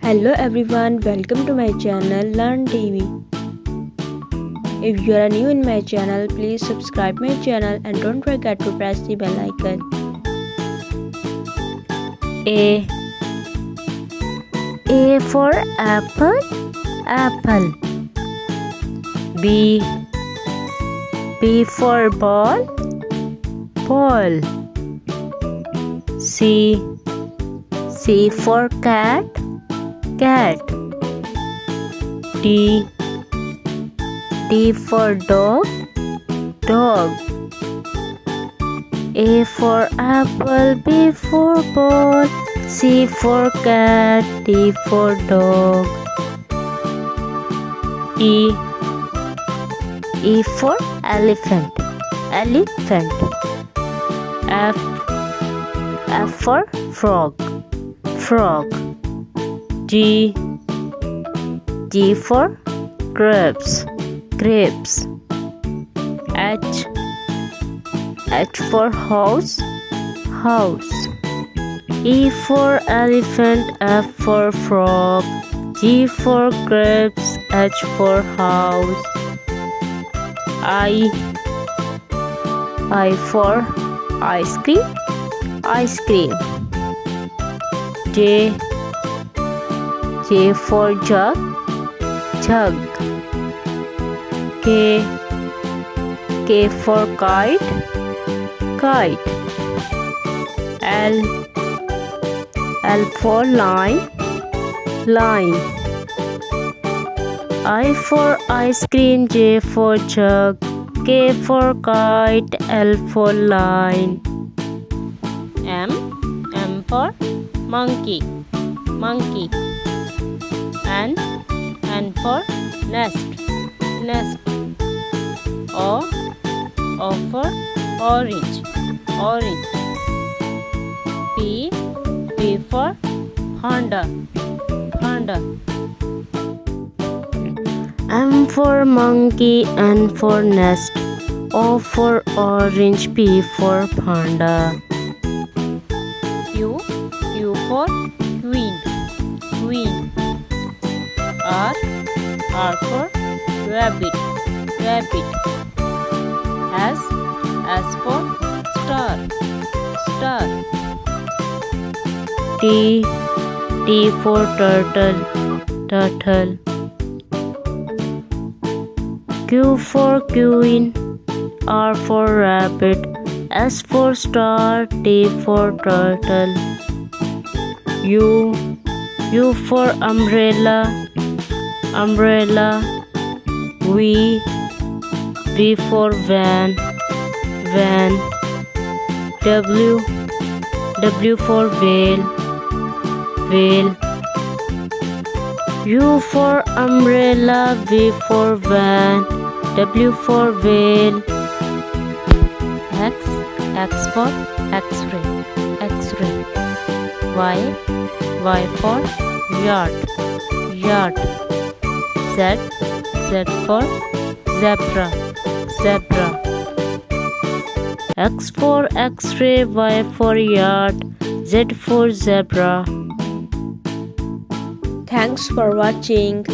Hello everyone, welcome to my channel Learn TV. If you are new in my channel, please subscribe my channel and don't forget to press the bell icon. A for apple, apple. B for ball, ball. C for cat, cat. D for dog, dog. A for apple, B for ball, C for cat, D for dog. E for elephant, elephant. F for frog, frog. G for grapes, grapes. H for house, house. E for elephant, F for frog, G for grapes, H for house. I for ice cream, ice cream. J for jug, jug. K for kite, kite. L for line, line. I for ice cream, J for jug, K for kite, L for line. M for monkey, monkey. N for nest, nest. O for orange, orange. P for Honda, Honda. M for monkey, N for nest, O for orange, P for panda. Q for queen, queen. R for rabbit, rabbit. S for star, star. T for turtle, turtle. Q for queen, R for rabbit, S for star, T for turtle. U for umbrella, umbrella. V for van, van. W for whale, whale. U for umbrella, V for van, W for whale. X for X-ray, X-ray. Y for yard, yard. Z for zebra, zebra. X for X-ray, Y for yard, Z for zebra. Thanks for watching.